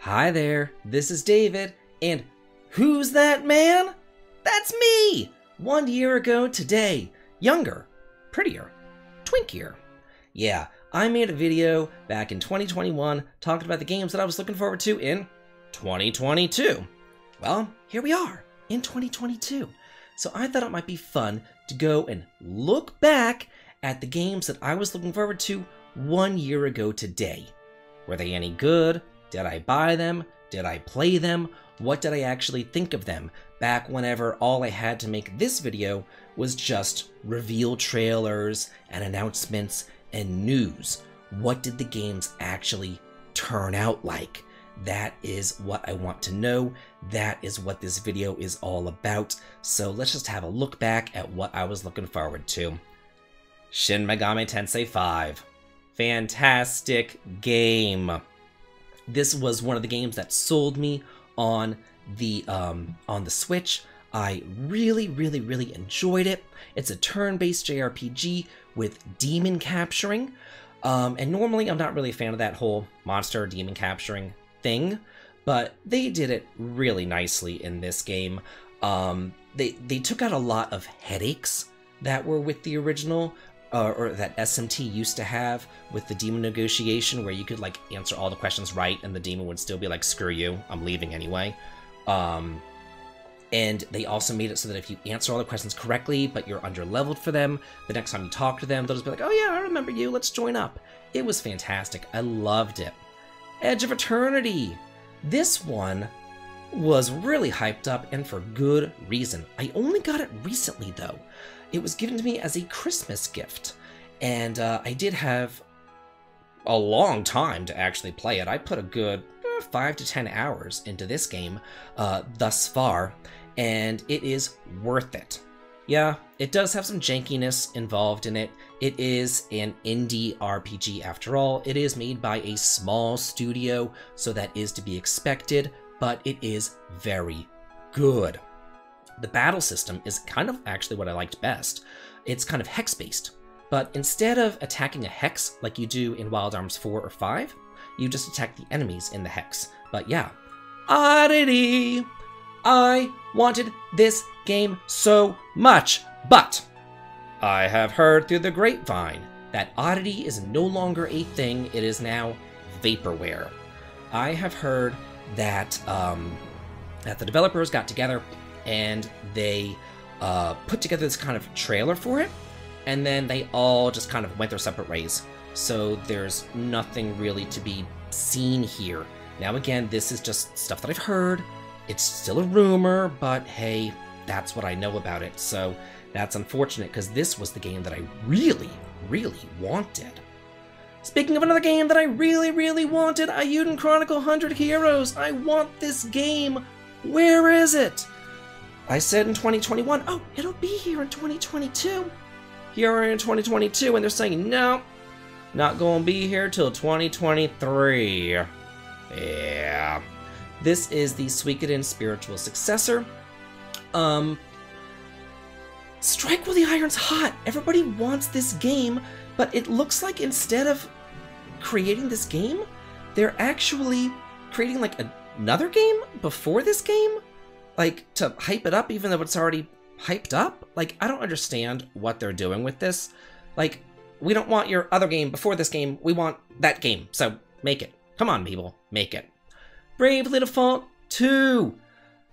Hi there, this is David, and who's that man? That's me! 1 year ago today. Younger, prettier, twinkier. Yeah, I made a video back in 2021 talking about the games that I was looking forward to in 2022. Well, here we are in 2022. So I thought it might be fun to go and look back at the games that I was looking forward to 1 year ago today. Were they any good? Did I buy them? Did I play them? What did I actually think of them back whenever all I had to make this video was just reveal trailers and announcements and news? What did the games actually turn out like? That is what I want to know. That is what this video is all about. So let's just have a look back at what I was looking forward to. Shin Megami Tensei 5. Fantastic game. This was one of the games that sold me on the Switch. I really enjoyed it. It's a turn-based JRPG with demon capturing. And normally I'm not really a fan of that whole monster demon capturing thing, but they did it really nicely in this game. They took out a lot of headaches that were with the original, or that SMT used to have with the demon negotiation, where you could like answer all the questions right and the demon would still be like, screw you, I'm leaving anyway. And they also made it so that if you answer all the questions correctly, but you're under-leveled for them, the next time you talk to them, they'll just be like, oh yeah, I remember you, let's join up. It was fantastic. I loved it. Edge of Eternity. This one was really hyped up, and for good reason. I only got it recently, though. It was given to me as a Christmas gift, and I did have a long time to actually play it. I put a good 5 to 10 hours into this game thus far, and it is worth it. Yeah, it does have some jankiness involved in it. It is an indie RPG after all. It is made by a small studio, so that is to be expected, but it is very good. The battle system is kind of actually what I liked best. It's kind of hex-based, but instead of attacking a hex like you do in Wild Arms 4 or 5, you just attack the enemies in the hex. But yeah, Oddity! I wanted this game so much, but I have heard through the grapevine that Oddity is no longer a thing. It is now vaporware. I have heard that that the developers got together and they put together this kind of trailer for it, and then they all just kind of went their separate ways. So there's nothing really to be seen here. Now again, this is just stuff that I've heard. It's still a rumor, but hey, that's what I know about it. So that's unfortunate, because this was the game that I really wanted. Speaking of another game that I really wanted, Ayuden Chronicle 100 Heroes. I want this game. Where is it? I said in 2021, oh, it'll be here in 2022. Here we're in 2022, and they're saying, no, not gonna be here till 2023. Yeah. This is the Suikoden spiritual successor. Strike while the iron's hot. Everybody wants this game, but it looks like instead of creating this game, they're actually creating like another game before this game? Like, to hype it up even though it's already hyped up? Like, I don't understand what they're doing with this. Like, we don't want your other game before this game, we want that game, so make it. Come on, people, make it. Bravely Default 2!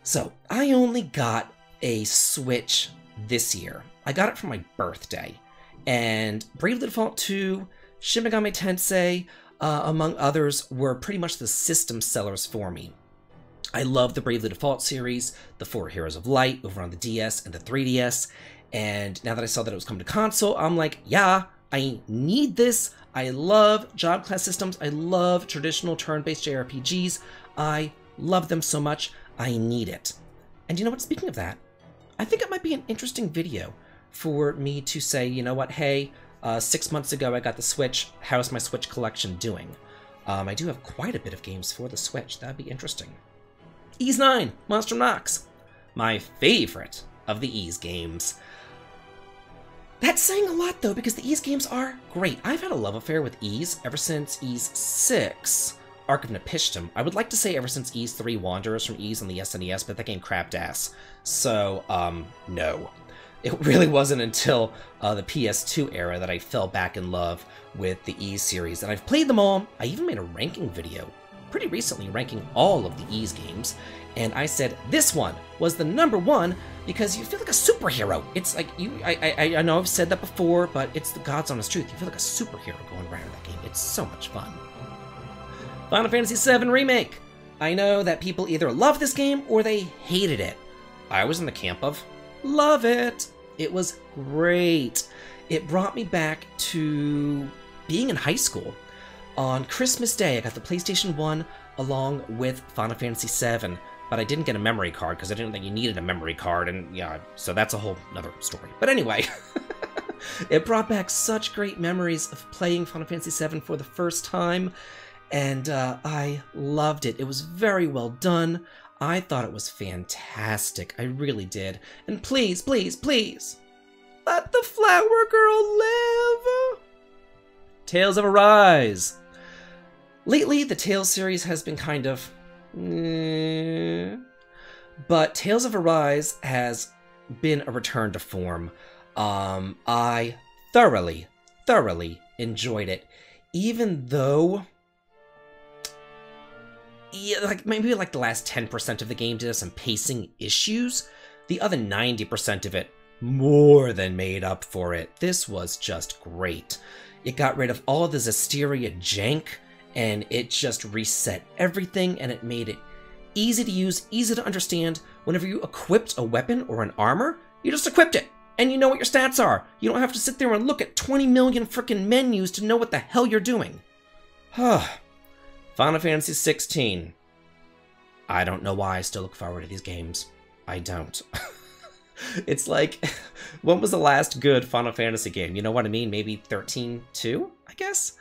So, I only got a Switch this year. I got it for my birthday. And Bravely Default 2, Shin Megami Tensei, among others, were pretty much the system sellers for me. I love the Bravely Default series, the 4 Heroes of Light over on the DS and the 3DS, and now that I saw that it was coming to console, I'm like, yeah, I need this. I love job class systems. I love traditional turn-based JRPGs. I love them so much. I need it. And you know what, speaking of that, I think it might be an interesting video for me to say, you know what, hey, 6 months ago I got the Switch. How's my Switch collection doing? I do have quite a bit of games for the Switch. That'd be interesting. Ys 9, Monster Nox. My favorite of the Ys games. That's saying a lot, though, because the Ys games are great. I've had a love affair with Ys ever since Ys 6, Arc of Nepishtim, I would like to say ever since Ys 3 Wanderers from Ys on the SNES, but that game crapped ass. So, no. It really wasn't until the PS2 era that I fell back in love with the Ys series, and I've played them all. I even made a ranking video pretty recently ranking all of the Ys games, and I said this one was the #1 because you feel like a superhero. It's like, I know I've said that before, but it's the God's honest truth. You feel like a superhero going around that game. It's so much fun. Final Fantasy VII Remake. I know that people either love this game or they hated it. I was in the camp of love it. It was great. It brought me back to being in high school. On Christmas Day, I got the PlayStation 1 along with Final Fantasy VII, but I didn't get a memory card because I didn't think you needed a memory card, and yeah, so that's a whole nother story. But anyway, it brought back such great memories of playing Final Fantasy VII for the first time, and I loved it. It was very well done. I thought it was fantastic. I really did. And please, please, please, let the Flower Girl live! Tales of Arise. Lately, the Tales series has been kind of... but Tales of Arise has been a return to form. I thoroughly enjoyed it. Even though... yeah, like maybe like the last 10% of the game did have some pacing issues, the other 90% of it more than made up for it. This was just great. It got rid of all of the Zestiria jank, and it just reset everything, and it made it easy to use, easy to understand. Whenever you equipped a weapon or an armor, you just equipped it, and you know what your stats are. You don't have to sit there and look at 20 million frickin' menus to know what the hell you're doing. Final Fantasy XVI. I don't know why I still look forward to these games. I don't. It's like, when was the last good Final Fantasy game? You know what I mean? Maybe 13-2, I guess?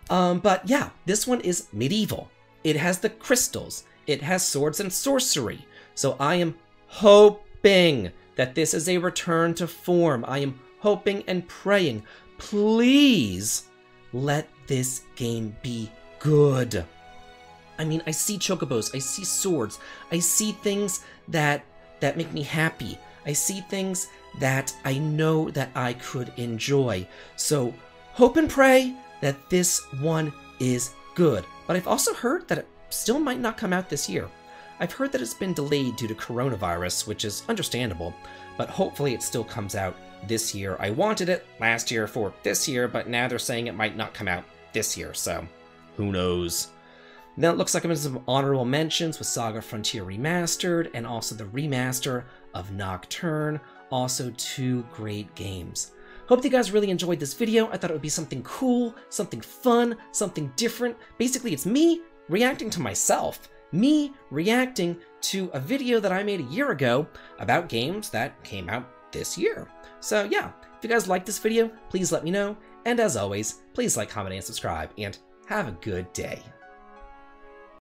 But yeah, this one is medieval. It has the crystals. It has swords and sorcery. So I am hoping that this is a return to form. I am hoping and praying. Please let this game be good. I mean, I see chocobos, I see swords, I see things that make me happy. I see things that I know that I could enjoy. So hope and pray that this one is good. But I've also heard that it still might not come out this year. I've heard that it's been delayed due to coronavirus, which is understandable, but hopefully it still comes out this year. I wanted it last year for this year, but now they're saying it might not come out this year, so who knows. Now it looks like I'm in some honorable mentions with Saga Frontier Remastered and also the remaster of Nocturne. Also 2 great games. Hope you guys really enjoyed this video. I thought it would be something cool, something fun, something different. Basically, it's me reacting to myself. Me reacting to a video that I made a year ago about games that came out this year. So yeah, if you guys like this video, please let me know. And as always, please like, comment, and subscribe, and have a good day.